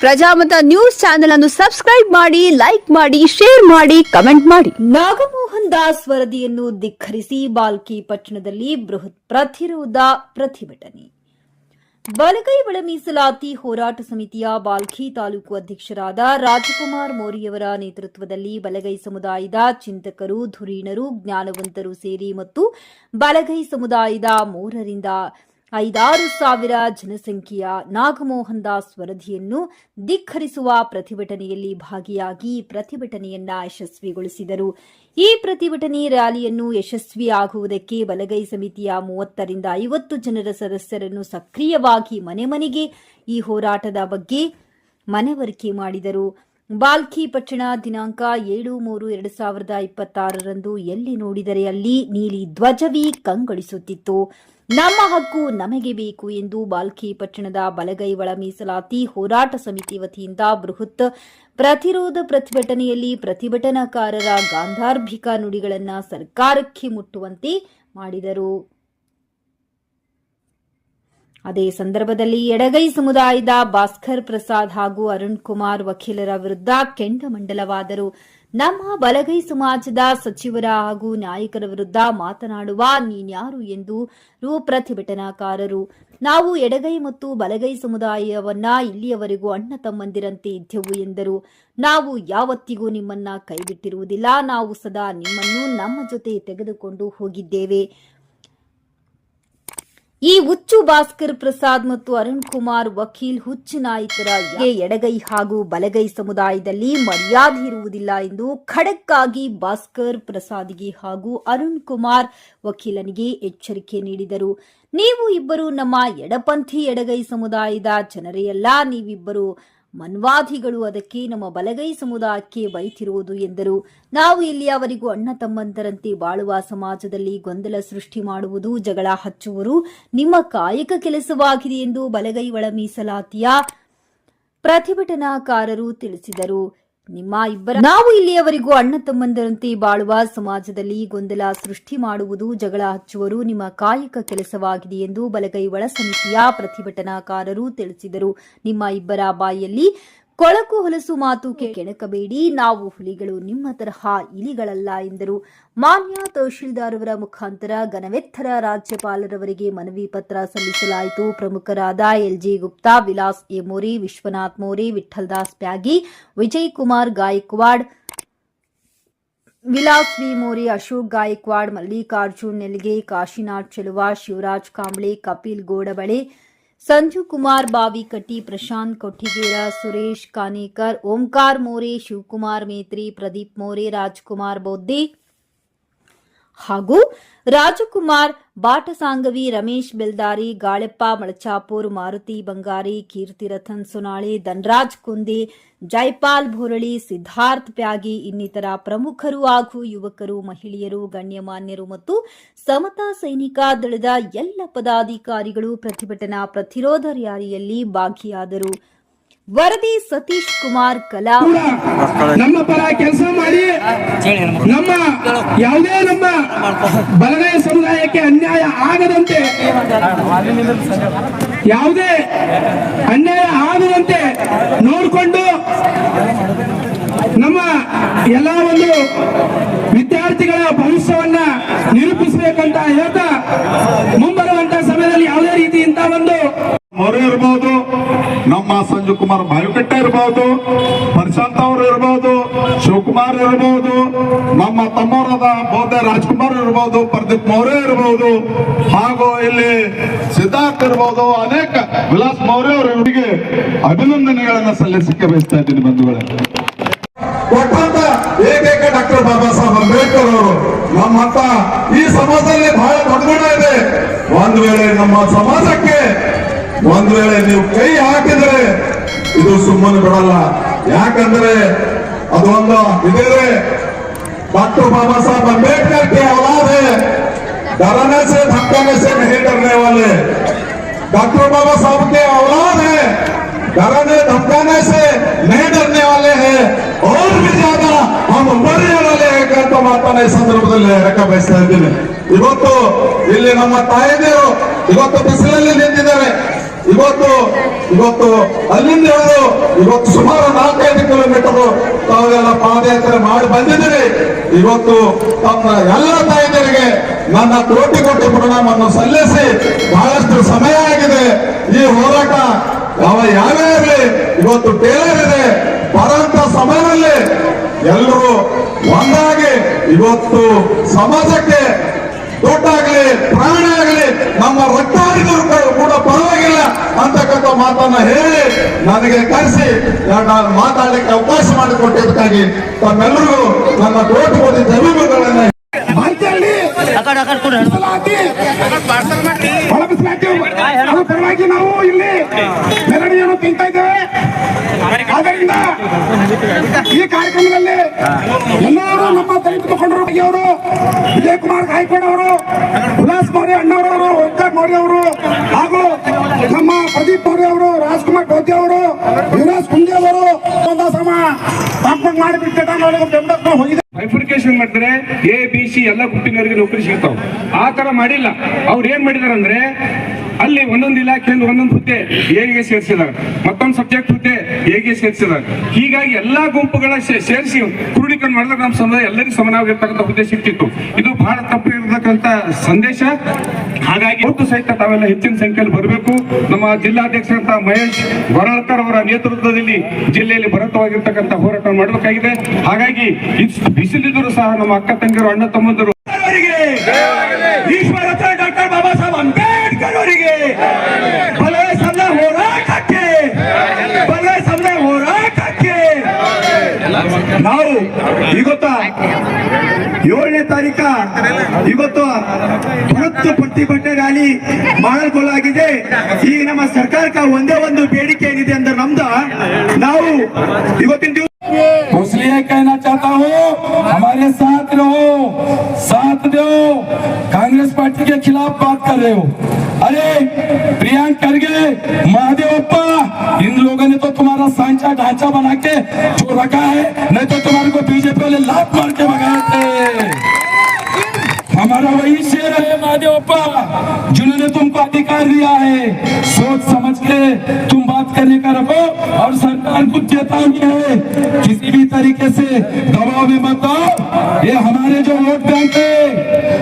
Prajamata news channel ಅನ್ನು subscribe ಮಾಡಿ, like ಮಾಡಿ, ಶೇರ್ ಮಾಡಿ, ಕಮೆಂಟ್ ಮಾಡಿ. ನಾಗಮೋಹನ್ ದಾಸ್ ವರದಿಯನ್ನು ಧಿಕ್ಕರಿಸಿ ಬಾಲ್ಕಿ ಪಟ್ಟಣದಲ್ಲಿ ಬೃಹತ್ ಪ್ರತಿರೋಧ ಪ್ರತಿಭಟನೆ. ಬಲಗೈ ಒಳ ಮೀಸಲಾತಿ ಹೋರಾಟ ಸಮಿತಿಯ ಬಾಲ್ಕಿ ತಾಲೂಕು ಅಧ್ಯಕ್ಷರಾದ ರಾಜಕುಮಾರ್ ಮೋರಿಯವರ ನೇತೃತ್ವದಲ್ಲಿ ಬಲಗೈ ಸಮುದಾಯದ ಚಿಂತಕರು, ಧುರೀಣರು, ಜ್ಞಾನವಂತರು ಸೇರಿ ಮತ್ತು ಬಲಗೈ ಸಮುದಾಯದ 3ರಿಂದ 5,000 ಜನಸಂಖ್ಯೆಯ ನಾಗಮೋಹನ್ ದಾಸ್ ವರದಿಯನ್ನು ಧಿಕ್ಕರಿಸುವ ಪ್ರತಿಭಟನೆಯಲ್ಲಿ ಭಾಗಿಯಾಗಿ ಪ್ರತಿಭಟನೆಯನ್ನ ಯಶಸ್ವಿಗೊಳಿಸಿದರು. ಈ ಪ್ರತಿಭಟನೆ ರ್ಯಾಲಿಯನ್ನು ಯಶಸ್ವಿಯಾಗುವುದಕ್ಕೆ ಬಲಗೈ ಸಮಿತಿಯ 30ರಿಂದ 50 ಜನರ ಸದಸ್ಯರನ್ನು ಸಕ್ರಿಯವಾಗಿ ಮನೆ ಮನೆಗೆ ಈ ಹೋರಾಟದ ಬಗ್ಗೆ ಮನವರಿಕೆ ಮಾಡಿದರು. ಬಾಲ್ಕಿ ಪಟ್ಟಣ ದಿನಾಂಕ 7/3/2026ರಂದು ಎಲ್ಲಿ ನೋಡಿದರೆ ಅಲ್ಲಿ ನೀಲಿ ಧ್ವಜವೇ ಕಂಗೊಳಿಸುತ್ತಿತ್ತು. ನಮ್ಮ ಹಕ್ಕು ನಮಗೆ ಬೇಕು ಎಂದು ಬಾಲ್ಕಿ ಪಟ್ಟಣದ ಬಲಗೈ ಒಳ ಮೀಸಲಾತಿ ಹೋರಾಟ ಸಮಿತಿ ವತಿಯಿಂದ ಬೃಹತ್ ಪ್ರತಿರೋಧ ಪ್ರತಿಭಟನೆಯಲ್ಲಿ ಪ್ರತಿಭಟನಾಕಾರರ ಗಾಂಧಾರ್ಭಿಕ ನುಡಿಗಳನ್ನು ಸರ್ಕಾರಕ್ಕೆ ಮುಟ್ಟುವಂತೆ ಮಾಡಿದರು. ಅದೇ ಸಂದರ್ಭದಲ್ಲಿ ಎಡಗೈ ಸಮುದಾಯದ ಭಾಸ್ಕರ್ ಪ್ರಸಾದ್ ಹಾಗೂ ಅರುಣ್ ಕುಮಾರ್ ವಕೀಲರ ವಿರುದ್ಧ ಕೆಂಡಾಮಂಡಲವಾದರು. ನಮ್ಮ ಬಲಗೈ ಸಮಾಜದ ಸಚಿವರ ಹಾಗೂ ನಾಯಕರ ವಿರುದ್ಧ ಮಾತನಾಡುವ ನೀನ್ಯಾರು ಎಂದು ಪ್ರತಿಭಟನಾಕಾರರು. ನಾವು ಎಡಗೈ ಮತ್ತು ಬಲಗೈ ಸಮುದಾಯವನ್ನ ಇಲ್ಲಿಯವರೆಗೂ ಅಣ್ಣ ತಮ್ಮಂದಿರಂತೆ ಇದ್ದೆವು ಎಂದರು. ನಾವು ಯಾವತ್ತಿಗೂ ನಿಮ್ಮನ್ನ ಕೈಬಿಟ್ಟಿರುವುದಿಲ್ಲ. ನಾವು ಸದಾ ನಿಮ್ಮನ್ನು ನಮ್ಮ ಜೊತೆ ತೆಗೆದುಕೊಂಡು ಹೋಗಿದ್ದೇವೆ. ಈ ಹುಚ್ಚು ಭಾಸ್ಕರ್ ಪ್ರಸಾದ್ ಮತ್ತು ಅರುಣ್ ಕುಮಾರ್ ವಕೀಲ್ ಹುಚ್ಚು ನಾಯಕರ ಎಡಗೈ ಹಾಗೂ ಬಲಗೈ ಸಮುದಾಯದಲ್ಲಿ ಮರ್ಯಾದೆ ಇರುವುದಿಲ್ಲ ಎಂದು ಖಡಕ್ ಆಗಿ ಭಾಸ್ಕರ್ ಪ್ರಸಾದ್ಗೆ ಹಾಗೂ ಅರುಣ್ ಕುಮಾರ್ ವಕೀಲನಿಗೆ ಎಚ್ಚರಿಕೆ ನೀಡಿದರು. ನೀವು ಇಬ್ಬರು ನಮ್ಮ ಎಡಪಂಥಿ ಎಡಗೈ ಸಮುದಾಯದ ಜನರೇ ಅಲ್ಲ, ನೀವಿಬ್ಬರು ಮನ್ವಾದಿಗಳು. ಅದಕ್ಕೆ ನಮ್ಮ ಬಲಗೈ ಸಮುದಾಯಕ್ಕೆ ಬೈತಿರುವುದು ಎಂದರು. ನಾವು ಇಲ್ಲಿಯವರೆಗೂ ಅಣ್ಣ ತಮ್ಮಂತರಂತೆ ಬಾಳುವ ಸಮಾಜದಲ್ಲಿ ಗೊಂದಲ ಸೃಷ್ಟಿ ಮಾಡುವುದು, ಜಗಳ ಹಚ್ಚುವುದು ನಿಮ್ಮ ಕಾಯಕ ಕೆಲಸವಾಗಿದೆ ಎಂದು ಬಲಗೈ ಒಳ ಮೀಸಲಾತಿಯ ಪ್ರತಿಭಟನಾಕಾರರು ತಿಳಿಸಿದರು. ನಾವು ಇಲ್ಲಿಯವರೆಗೂ ಅಣ್ಣ ತಮ್ಮಂದರಂತೆ ಬಾಳುವ ಸಮಾಜದಲ್ಲಿ ಗೊಂದಲ ಸೃಷ್ಟಿ ಮಾಡುವುದು, ಜಗಳ ಹಚ್ಚುವರು ನಿಮ್ಮ ಕಾಯಕ ಕೆಲಸವಾಗಿದೆ ಎಂದು ಬಲಗೈ ಒಳ ಸಮಿತಿಯ ಪ್ರತಿಭಟನಾಕಾರರು ತಿಳಿಸಿದರು. ನಿಮ್ಮ ಇಬ್ಬರ ಬಾಯಲ್ಲಿ ಕೊಳಕು ಹೊಲಸು ಮಾತು ಕೆಣಕಬೇಡಿ. ನಾವು ಹುಲಿಗಳು, ನಿಮ್ಮ ತರಹ ಇಲಿಗಳಲ್ಲ ಎಂದರು. ಮಾನ್ಯ ತಹಶೀಲ್ದಾರ್ ಅವರ ಮುಖಾಂತರ ಘನವೆತ್ತರ ರಾಜ್ಯಪಾಲರವರಿಗೆ ಮನವಿ ಪತ್ರ ಸಲ್ಲಿಸಲಾಯಿತು. ಪ್ರಮುಖರಾದ LG Gupta, Vilas A Mori, Vishwanath Mori, Vithaldas Pyagi, Vijay Kumar Gaikwad, Vilas V Mori, Ashok Gaikwad, Mallikarjun Nelge, Kashinath Cheluva, Shivraj Kamble, Kapil Godbale, Sanju Kumar Bavikatti, Prashant Kottigera, Suresh Kanekar, Omkar More, Shivakumar Metri, Pradeep More, Rajkumar Bouddhi ಹಾಗೂ ರಾಜಕುಮಾರ್ ಬಾಟಸಾಂಗವಿ, ರಮೇಶ್ ಬೆಲ್ದಾರಿ, ಗಾಳೆಪ್ಪ ಮಳಚಾಪುರ್, ಮಾರುತಿ ಬಂಗಾರಿ, ಕೀರ್ತಿರಥನ್ ಸೊನಾಳೆ, ಧನರಾಜ್ ಕುಂದೆ, ಜೈಪಾಲ್ ಭೋರಳಿ, ಸಿದ್ಧಾರ್ಥ್ ಪ್ಯಾಗಿ ಇನ್ನಿತರ ಪ್ರಮುಖರು ಹಾಗೂ ಯುವಕರು, ಮಹಿಳೆಯರು, ಗಣ್ಯಮಾನ್ಯರು ಮತ್ತು ಸಮತಾ ಸೈನಿಕ ದಳದ ಎಲ್ಲ ಪದಾಧಿಕಾರಿಗಳು ಪ್ರತಿಭಟನಾ ಪ್ರತಿರೋಧ ರ್ಯಾಲಿಯಲ್ಲಿ ಭಾಗಿಯಾದರು. ವರದಿ ಸತೀಶ್ ಕುಮಾರ್ ಕಲಾ. ನಮ್ಮ ಪರ ಕೆಲಸ ಮಾಡಿ ನಮ್ಮ ಯಾವುದೇ ನಮ್ಮ ಬಲಗೈ ಸಮುದಾಯಕ್ಕೆ ಅನ್ಯಾಯ ಆಗದಂತೆ, ಯಾವುದೇ ಅನ್ಯಾಯ ಆಗದಂತೆ ನೋಡಿಕೊಂಡು ನಮ್ಮ ಎಲ್ಲ ಒಂದು ವಿದ್ಯಾರ್ಥಿಗಳ ಭವಿಷ್ಯವನ್ನ ನಿರೂಪಿಸಬೇಕಂತ ಹೇಳ್ತಾ ಮುಂಬರುವಂತ ಸಮಯದಲ್ಲಿ ಯಾವುದೇ ರೀತಿ ಇಂತ ಒಂದು ಅವರು ಇರಬಹುದು, ನಮ್ಮ ಸಂಜು ಕುಮಾರ್ ಬಾವಿಕಟ್ಟೆ ಇರಬಹುದು, ಪ್ರಶಾಂತ್ ಅವರು ಇರಬಹುದು, ಶಿವಕುಮಾರ್ ಇರಬಹುದು, ನಮ್ಮ ತಮ್ಮವರಾದ ಬೌದ್ಧ ರಾಜ್ಕುಮಾರ್ ಇರಬಹುದು, ಪ್ರದೀಪ್ ಮೌರ್ಯ ಇರಬಹುದು, ಹಾಗೂ ಇಲ್ಲಿ ಸಿದ್ಧಾರ್ಥ್ ಇರಬಹುದು, ಅನೇಕ ವಿಲಾಸ್ ಮೌರ್ಯ ಅವರಿಗೆ ಅಭಿನಂದನೆಗಳನ್ನು ಸಲ್ಲಿಸಕ್ಕೆ ಬಯಸ್ತಾ ಇದ್ದೀನಿ ಬಂಧುಗಳೇ. ಏಕೈಕ ಡಾಕ್ಟರ್ ಬಾಬಾ ಸಾಹೇಬ್ ಅಂಬೇಡ್ಕರ್ ಅವರು ನಮ್ಮ ಹತ್ತ ಈ ಸಮಾಜದಲ್ಲಿ ಬಹಳ ದೊಡ್ಡ ಗುಣ ಇದೆ. ಒಂದು ವೇಳೆ ನಮ್ಮ ಸಮಾಜಕ್ಕೆ ನೀವು ಕೈ ಹಾಕಿದರೆ ಇದು ಸುಮ್ಮನೆ ಬಿಡಲ್ಲ. ಯಾಕಂದ್ರೆ ಅದೊಂದು ಇದೇ डॉक्टर बाबा साहब अम्बेडकर के औलाद है, डराने से धमकाने से नहीं डरने वाले। डॉक्टर बाबा साहब के औलाद है, डराने धमकाने से नहीं डरने वाले हैं, और भी ज्यादा हम बढ़ने वाले हैं तो माता ने संदर्भ में बयस्ता इದ್ದೀನಿ। ಇವತ್ತು ಇಲ್ಲಿ ನಮ್ಮ ತಾಯಂದಿರು ಇವತ್ತು ಬಿಸಿಲಲ್ಲಿ ನಿಂತಿದ್ದಾರೆ. ಇವತ್ತು ಅಲ್ಲಿಂದ ಹಿಡಿದು ಇವತ್ತು ಸುಮಾರು 4-5 ಕಿಲೋಮೀಟರ್ ತಾವೆಲ್ಲ ಪಾದಯಾತ್ರೆ ಮಾಡಿ ಬಂದಿದ್ದೀರಿ. ಇವತ್ತು ತಮ್ಮ ಎಲ್ಲ ತಾಯಂದಿರಿಗೆ ನನ್ನ ಕೋಟಿ ಪ್ರಣಾಮವನ್ನು ಸಲ್ಲಿಸಿ ಬಹಳಷ್ಟು ಸಮಯ ಆಗಿದೆ. ಈ ಹೋರಾಟ ಯಾವೇ ಇರಲಿ, ಇವತ್ತು ಟೇಲರ್ ಇದೆ, ಬರಂತ ಸಮಯದಲ್ಲಿ ಎಲ್ಲರೂ ಒಂದಾಗಿ ಇವತ್ತು ಸಮಾಜಕ್ಕೆ ದುಡ್ಡಾಗಲಿ ಪ್ರಾಣ ಆಗಲಿ ನಮ್ಮ ರಕ್ತ ಹರಿದರೂ ಕೂಡ ಪರವಾಗಿಲ್ಲ ಅಂತಕ್ಕಂಥ ಮಾತನ್ನ ಹೇಳಿ ನನಗೆ ಕರೆಸಿ ಮಾತಾಡಲಿಕ್ಕೆ ಅವಕಾಶ ಮಾಡಿಕೊಟ್ಟಿದ್ದಕ್ಕಾಗಿ ತಮ್ಮೆಲ್ಲರಿಗೂ ನನ್ನ ಕೋಟಿ ಧನ್ಯವಾದಗಳನ್ನ ಪರವಾಗಿ ನಾವು ಇಲ್ಲಿ ಮೆರವಣಿಗೆಯನ್ನು ತಿಂತಾ ಇದ್ದೇವೆ. ಆದ್ದರಿಂದ ಈ ಕಾರ್ಯಕ್ರಮದಲ್ಲಿ ಎಲ್ಲರೂ ನಮ್ಮ ದಲಿತ ಮುಖಂಡರು ಅವರು ವಿಜಯ್ ಕುಮಾರ್ ಗಾಯಕವಾಡ್ ಅವರು, ಉಲ್ಲಾಸ್ ಮೌರ್ಯ ಅಣ್ಣವರವರು, ವೆಂಕಟ್ ಮೌರ್ಯ ಅವರು ಹಾಗೂ ನಮ್ಮ ಪ್ರದೀಪ್ ಮೌರ್ಯ ಅವರು, ರಾಜ್ಕುಮಾರ್ ಗೋದ್ಯ ಅವರು, ಯುವರಾಜ್ ಕುಂದೆ ಅವರು ಸಮ ಮಾಡಿಬಿಟ್ಟು ಹೋಗಿದೆ. ಬೈಫರ್ಕೇಶನ್ ಮಾಡಿದ್ರೆ ABC ಎಲ್ಲ ಗುಂಪಿನವರಿಗೆ ನೌಕರಿ ಸಿಗ್ತಾವ. ಆ ತರ ಮಾಡಿಲ್ಲ. ಅವ್ರು ಏನ್ ಮಾಡಿದಾರೆ ಅಂದ್ರೆ ಅಲ್ಲಿ ಒಂದೊಂದು ಇಲಾಖೆಯಲ್ಲಿ ಒಂದೊಂದು ಹುದ್ದೆ ಹೇಗೆ ಸೇರಿಸಿದಾರೆ, ಮತ್ತೊಂದು ಸಬ್ಜೆಕ್ಟ್ ಹುದ್ದೆ ಹೇಗೆ ಸೇರಿಸಿದಾರೆ. ಹೀಗಾಗಿ ಎಲ್ಲಾ ಗುಂಪುಗಳ ಸೇರಿಸಿ ಕ್ರೋಢೀಕರಣ ಮಾಡಿದ್ರೆ ನಮ್ಮ ಸಮುದಾಯ ಎಲ್ಲರಿಗೂ ಸಮಾನವಾಗಿರ್ತಕ್ಕಂಥ ಹುದ್ದೆ ಸಿಗ್ತಿತ್ತು. ಇದು ಬಹಳ ತಪ್ಪು ಇರತಕ್ಕಂಥ ಸಂದೇಶ. ಹಾಗಾಗಿ ಒಟ್ಟು ಸಹಿತ ತಾವೆಲ್ಲ ಹೆಚ್ಚಿನ ಸಂಖ್ಯೆಯಲ್ಲಿ ಬರಬೇಕು. ನಮ್ಮ ಜಿಲ್ಲಾಧ್ಯಕ್ಷರಂತ ಮಹೇಶ್ ಗೊರಳ್ಕರ್ ಅವರ ನೇತೃತ್ವದಲ್ಲಿ ಜಿಲ್ಲೆಯಲ್ಲಿ ಬೃಹತ್ತವಾಗಿರ್ತಕ್ಕಂಥ ಹೋರಾಟ ಮಾಡಬೇಕಾಗಿದೆ. ಹಾಗಾಗಿ ಬಿಸಿಲಿದ್ರು ಸಹ ನಮ್ಮ ಅಕ್ಕ ತಂಗಿರು, ಅಣ್ಣ ತಮ್ಮಂದರು ಈಶ್ವರ ಡಾಕ್ಟರ್ ಬಾಬಾ ಸಾಹೇಬ್ ಅಂಬೇಡ್ಕರ್ ಅವರಿಗೆ ಬಲವೇ ಸಮಯ ಹೋರಾಟಕ್ಕೆ ನಾವು ಇವತ್ತ 7ನೇ ತಾರೀಕ ಇವತ್ತು ಬೃಹತ್ ಪ್ರತಿಭಟನೆ ರ್ಯಾಲಿ ಮಾಡಲಾಗಿದೆ. ಈಗ ನಮ್ಮ ಸರ್ಕಾರಕ್ಕೆ ಒಂದೇ ಒಂದು ಬೇಡಿಕೆ ಏನಿದೆ ಅಂದ್ರೆ ನಮ್ದು ನಾವು ಇವತ್ತಿನ ದಿವಸ इसलिए कहना चाहता हूँ, हमारे साथ रहो, साथ दो। कांग्रेस पार्टी के खिलाफ बात कर रहे हो। अरे प्रियंक खरगे, महादेवप्पा, इन लोगों ने तो तुम्हारा सांचा ढांचा बना के जो रखा है, नहीं तो तुम्हारे को बीजेपी वाले लात मार के भगाए थे। हमारा वही शेर है महादेवप्पा, जिन्होंने तुमको अधिकार दिया है। सोच समझ के तुम बात करने का रखो। और सरकार को चेतावनी है, किसी भी तरीके से दबाव में मत आओ। ये हमारे जो वोट बैंक है,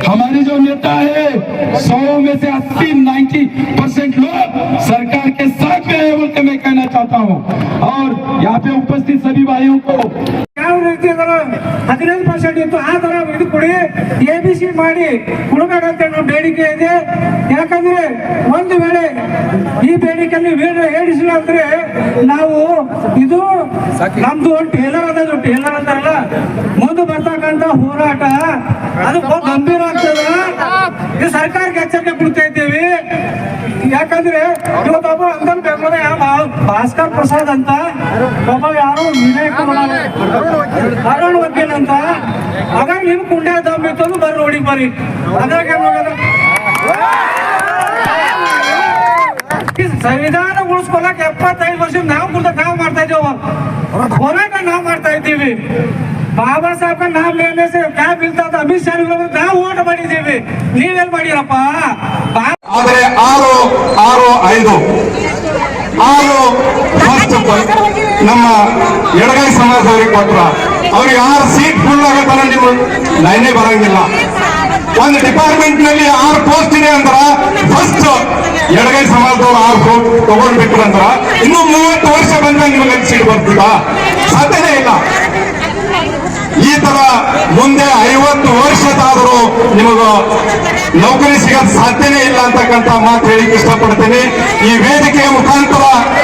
हमारे जो नेता है, 100 में से 80-90% लोग सरकार के साथ में है बोल के मैं कहना चाहता हूँ। और यहाँ पे उपस्थित सभी भाइयों को 15% ಇತ್ತು. ಆ ತರ ಇದು ಕೊಡಿ, ABC ಮಾಡಿ ಕೊಡಬೇಕಂತ ನಮ್ಮ ಬೇಡಿಕೆ ಇದೆ. ಯಾಕಂದ್ರೆ ಒಂದು ವೇಳೆ ಈ ಬೇಡಿಕೆಯನ್ನು ಹೇಳಿಸಿಲ್ಲ ಅಂದ್ರೆ ನಾವು ಇದು ನಮ್ದು ಟೇಲರ್ ಅನ್ನೋದು ಟೇಲರ್ ಅಂತಾರಲ್ಲ, ಮುಂದೆ ಬರ್ತಕ್ಕಂಥ ಹೋರಾಟ ಅದು ಗಂಭೀರ ಆಗ್ತದ. ಇದು ಸರ್ಕಾರಕ್ಕೆ ಎಚ್ಚರಿಕೆ ಕೊಡ್ತಾ ಇದ್ದೇವೆ. ಯಾಕಂದ್ರೆ ಇವತ್ತೊಬ್ಬ ಅಂಕಲ್ ಬೆಂಗಳೂರ ಭಾಸ್ಕರ್ ಪ್ರಸಾದ್ ಅಂತ ಒಬ್ಬ ಯಾರು ವಿನಯ್ ಕುಮಾರ್ ಅರುಣ್ ವಕೀಲ್ ಅಂತ, ಹಾಗಾಗಿ ನಿಮ್ ಕುಂಡ್ಯ ದಮ್ ಇತ್ತು ಬರ್ರಿ ರೋಡಿಗೆ ಬರ್ರಿ. ಅದ್ರಾಗ ಸಂವಿಧಾನ ಉಳಿಸ್ಕೊಳಕ್ 75 ವರ್ಷ ನಾವು ಮಾಡ್ತಾ ಇದ್ದೇವೆ, ಹೋರಾಟ ನಾವು ಮಾಡ್ತಾ ಇದ್ದೀವಿ. ಬಾಬಾ ಸಾಹೇಬ್ ನಾಮ್ ಲೇನೆ से क्या मिलता था, ಅಮಿತ್ ಶಾ ನಾವು ಓಟ್ ಮಾಡಿದ್ದೀವಿ, ನೀವೇನ್ ಮಾಡಿರಪ್ಪ? ಆದರೆ 6-5 ಫಸ್ಟ್ ನಮ್ಮ ಎಡಗೈ ಸಮಾಜದವರಿಗೆ ಕೊಟ್ರ. ಅವ್ರಿಗೆ 6 ಸೀಟ್ ಫುಲ್ ಆಗತ್ತಾರ, ನೀವು ಲೈನೇ ಬರಂಗಿಲ್ಲ. ಒಂದು ಡಿಪಾರ್ಟ್ಮೆಂಟ್ ನಲ್ಲಿ 6 ಪೋಸ್ಟ್ ಇದೆ ಅಂದ್ರ ಫಸ್ಟ್ ಎಡಗೈ ಸಮಾಜದವ್ರು 6 ಪೋಸ್ಟ್ ತಗೊಂಡ್ಬಿಟ್ರು ಅಂದ್ರ ಇನ್ನು 30 ವರ್ಷ ಬಂದಾಗ ನಿಮಗೆ ಸೀಟ್ ಬರ್ತಿಲ್ಲ, ಸಾಧ್ಯನೇ ಇಲ್ಲ. ಈ ತರ ಮುಂದೆ 50 ವರ್ಷದಾದರೂ ನಿಮಗ ನೌಕರಿ ಸಿಗೋದು ಸಾಧ್ಯನೇ ಇಲ್ಲ ಅಂತಕ್ಕಂಥ ಮಾತು ಹೇಳಿಕ್ಕೆ ಇಷ್ಟಪಡ್ತೀನಿ. ಈ ವೇದಿಕೆಯ ಮುಖಾಂತರ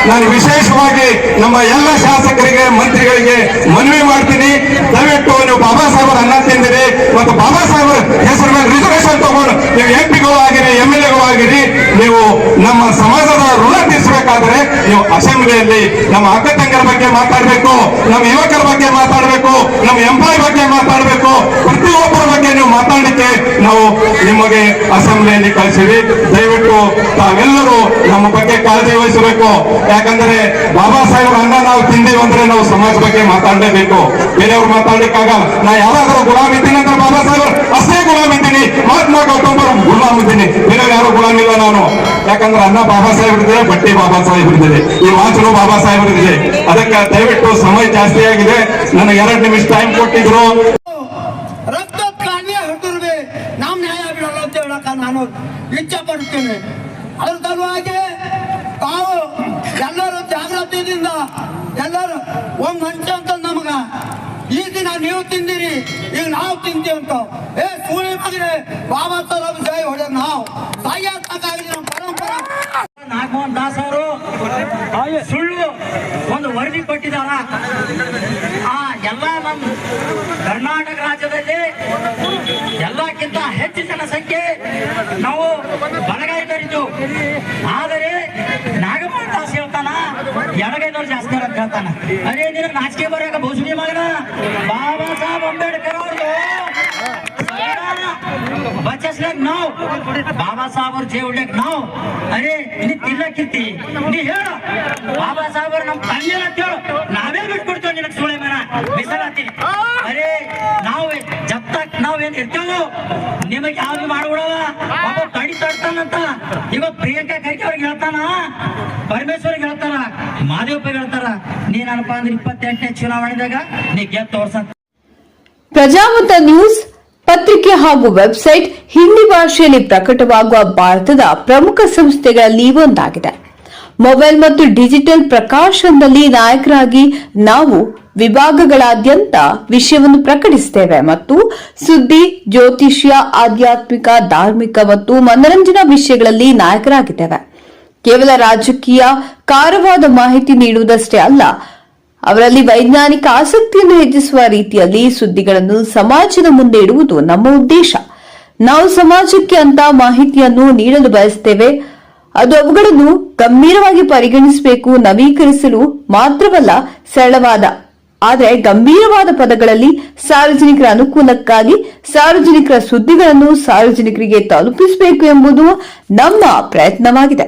ನಾನು ವಿಶೇಷವಾಗಿ ನಮ್ಮ ಎಲ್ಲ ಶಾಸಕರಿಗೆ, ಮಂತ್ರಿಗಳಿಗೆ ಮನವಿ ಮಾಡ್ತೀನಿ, ದಯವಿಟ್ಟು ನೀವು ಬಾಬಾ ಸಾಹೇಬರ ಅನ್ನ ತಿಂದಿರಿ ಮತ್ತು ಬಾಬಾ ಸಾಹೇಬರ ಹೆಸರು ಮೇಲೆ ರಿಸರ್ವೇಶನ್ ತಗೊಂಡು ನೀವು MP ಗಳು ಆಗಿರಿ, MLA ಗಳು ಆಗಿರಿ, ನೀವು ನಮ್ಮ ಸಮಾಜದ ಋಣ ತೀರಿಸಬೇಕಾದ್ರೆ ನೀವು ಅಸೆಂಬ್ಲಿಯಲ್ಲಿ ನಮ್ಮ ಅಕ್ಕ ತಂಗರ ಬಗ್ಗೆ ಮಾತಾಡಬೇಕು, ನಮ್ಮ ಯುವಕರ ಬಗ್ಗೆ ಮಾತಾಡಬೇಕು, ನಮ್ಮ ಎಂಪ್ಲಾಯ್ ಬಗ್ಗೆ ಮಾತಾಡಬೇಕು, ಪ್ರತಿಯೊಬ್ಬರ ಬಗ್ಗೆ ನೀವು ಮಾತಾಡಲಿಕ್ಕೆ ನಾವು ನಿಮಗೆ ಅಸೆಂಬ್ಲಿಯಲ್ಲಿ ಕಳಿಸಿವಿ. ದಯವಿಟ್ಟು ತಾವೆಲ್ಲರೂ ನಮ್ಮ ಬಗ್ಗೆ ಕಾಳಜಿ ವಹಿಸಬೇಕು. ಯಾಕಂದ್ರೆ ಬಾಬಾ ಸಾಹೇಬ್ರ ಅನ್ನ ನಾವು ತಿಂದೀವಿ ಅಂದ್ರೆ ನಾವು ಸಮಾಜ ಬಗ್ಗೆ ಮಾತಾಡಲೇಬೇಕು. ಬೇರೆಯವ್ರು ಮಾತಾಡ್ಲಿಕ್ಕಾಗಲ್ಲ. ನಾ ಯಾರಾದ್ರೂ ಗುಲಾಮ್ ಇದ್ದೀನಿ ಅಂದ್ರೆ ಬಾಬಾ ಸಾಹೇಬ್ರು ಅಷ್ಟೇ ಗುಲಾಮ್ ಇದ್ದೀನಿ, ಮಹಾತ್ಮ ಗೌತಮ್ ಗುಲಾಮ್ ಇದ್ದೀನಿ, ಬೇರೆ ಯಾರು ಗುಲಾಮ್ ಇಲ್ಲ ನಾನು. ಯಾಕಂದ್ರೆ ಅನ್ನ ಬಾಬಾ ಸಾಹೇಬ್ ಇದ್ದಾರೆ, ಬಟ್ಟೆ ಬಾಬಾ ಸಾಹೇಬ್ ಇದ್ದಾರೆ, ಈ ವಾಚನು ಬಾಬಾ ಸಾಹೇಬ್ ಇದೆ. ಅದಕ್ಕೆ ದಯವಿಟ್ಟು ಸಮಯ ಜಾಸ್ತಿ ಆಗಿದೆ, ನನಗೆ 2 ನಿಮಿಷ ಟೈಮ್ ಕೊಟ್ಟಿದ್ರು. ರಕ್ತ ಕಾಣಿ ಹೊರಟಿರ್ವಿ ನಾವು ನ್ಯಾಯ ಬಿಡಲ್ಲ ಅಂತ ಹೇಳಕ ನಾನು ಇಚ್ಛೆ ಪಡ್ತೀನಿ. ಅದ್ರ ಸಲುವಾಗಿ ತಾವು ಎಲ್ಲರೂ ಜಾಗೃತಿಯಿಂದ ಎಲ್ಲರೂ ಒಂದ್ ಮನುಷ್ಯ ಅಂತ ನಮಗ ಈ ದಿನ ನೀವು ತಿಂದಿರಿ, ಈಗ ನಾವು ತಿಂತೀವಿ ಅಂತ ಸುಳಿ ಮಗನೇ ಬಾಬಾ ಸಾಹೇಬ್ ಜೈ ಹೊಡೆದ್ ನಾವು ಸಾಕಾಗಿ ನಮ್ಮ ಪರಂಪರೆ. ನಾಗಮೋಹನ್ ದಾಸ್ ಅವರು ಸುಳ್ಳು ಒಂದು ವರದಿ ಕೊಟ್ಟಿದ್ದಾರ. ಎಲ್ಲ ನಮ್ಮ ಕರ್ನಾಟಕ ರಾಜ್ಯದಲ್ಲಿ ಎಲ್ಲಕ್ಕಿಂತ ಹೆಚ್ಚು ಜನಸಂಖ್ಯೆ ನಾವು ಬಲಗೈದರಿದ್ದು, ಆದರೆ ನಾಗಮೋಹನ್ ದಾಸ್ ಹೇಳ್ತಾನ ಎಡಗೈದವ್ರು ಜಾಸ್ತಿ ಅಂತ ಹೇಳ್ತಾನ. ಅದೇ ದಿನ ನಾಚಿಕೆ ಬರೋಕ ಬೋಸುಡಿ ಮಗನ ಬಾಬಾ ಸಾಹೇಬ್ ಅಂಬೇಡ್ಕರ್ ಅವ್ರದ್ದು ಬಚ್ಚಿಸ್ಲಾಗ ನಾವು ಬಾಬಾ ಸಾಹೇಬ್ ಅವ್ರ ಜೈ ಹೊಡ್ಯಕ್ ನಾವು ಅರೆ ನೀ ತಿನ್ನಕ್ಕಿರ್ತಿ ನೀ ಹೇಳು ಬಾಬಾ ಸಾಹೇಬ್ ಅವ್ರ ನಮ್ ತಂಗಿಯಲ್ಲ ಅಂತ ಹೇಳು, ನಾವೇ ಬಿಟ್ಕೊಡ್ತೇವೆ ನಿನಗೆ ಸುಳೆ ಮನ ಬಿಸಲಾತೀನಿ. ಅರೆ ನಾವು ಜಪ್ ತಕ್ ನಾವೇನ್ ಇರ್ತೇವೋ ನಿಮಗೆ ಯಾವ್ದು ಮಾಡ್ಬಿಡವ ಪಾಪ ತಡಿ ತಡ್ತಾನಂತ. ಇವಾಗ ಪ್ರಿಯಾಂಕಾ ಖರ್ಗೆ ಅವ್ರಿಗೆ ಹೇಳ್ತಾನ, ಪರಮೇಶ್ವರ್ಗೆ ಹೇಳ್ತಾರ, ಮಾದೇವಪ್ಪ ಹೇಳ್ತಾರ, ನೀನಪ್ಪ ಅಂದ್ರೆ 28ನೇ ಚುನಾವಣೆದಾಗ ನೀ ಗೆದ್ದು ತೋರ್ಸಂತ. ಪ್ರಜಾಮತ ನ್ಯೂಸ್ ಪತ್ರಿಕೆ ಹಾಗೂ ವೆಬ್ಸೈಟ್ ಹಿಂದಿ ಭಾಷೆಯಲ್ಲಿ ಪ್ರಕಟವಾಗುವ ಭಾರತದ ಪ್ರಮುಖ ಸಂಸ್ಥೆಗಳಲ್ಲಿ ಒಂದಾಗಿದೆ. ಮೊಬೈಲ್ ಮತ್ತು ಡಿಜಿಟಲ್ ಪ್ರಕಾಶನದಲ್ಲಿ ನಾಯಕರಾಗಿ ನಾವು ವಿಭಾಗಗಳಾದ್ಯಂತ ವಿಷಯವನ್ನು ಪ್ರಕಟಿಸುತ್ತೇವೆ ಮತ್ತು ಸುದ್ದಿ, ಜ್ಯೋತಿಷ್ಯ, ಆಧ್ಯಾತ್ಮಿಕ, ಧಾರ್ಮಿಕ ಮತ್ತು ಮನರಂಜನಾ ವಿಷಯಗಳಲ್ಲಿ ನಾಯಕರಾಗಿದ್ದೇವೆ. ಕೇವಲ ರಾಜಕೀಯ ಕಾರವಾದ ಮಾಹಿತಿ ನೀಡುವುದಷ್ಟೇ ಅಲ್ಲ, ಅವರಲ್ಲಿ ವೈಜ್ಞಾನಿಕ ಆಸಕ್ತಿಯನ್ನು ಹೆಚ್ಚಿಸುವ ರೀತಿಯಲ್ಲಿ ಸುದ್ದಿಗಳನ್ನು ಸಮಾಜದ ಮುಂದೆ ಇಡುವುದು ನಮ್ಮ ಉದ್ದೇಶ. ನಾವು ಸಮಾಜಕ್ಕೆ ಅಂತ ಮಾಹಿತಿಯನ್ನು ನೀಡಲು ಬಯಸುತ್ತೇವೆ. ಅದು ಅವುಗಳನ್ನು ಗಂಭೀರವಾಗಿ ಪರಿಗಣಿಸಬೇಕು, ನವೀಕರಿಸಲು ಮಾತ್ರವಲ್ಲ, ಸರಳವಾದ ಆದರೆ ಗಂಭೀರವಾದ ಪದಗಳಲ್ಲಿ ಸಾರ್ವಜನಿಕರ ಅನುಕೂಲಕ್ಕಾಗಿ ಸಾರ್ವಜನಿಕರ ಸುದ್ದಿಗಳನ್ನು ಸಾರ್ವಜನಿಕರಿಗೆ ತಲುಪಿಸಬೇಕು ಎಂಬುದು ನಮ್ಮ ಪ್ರಯತ್ನವಾಗಿದೆ.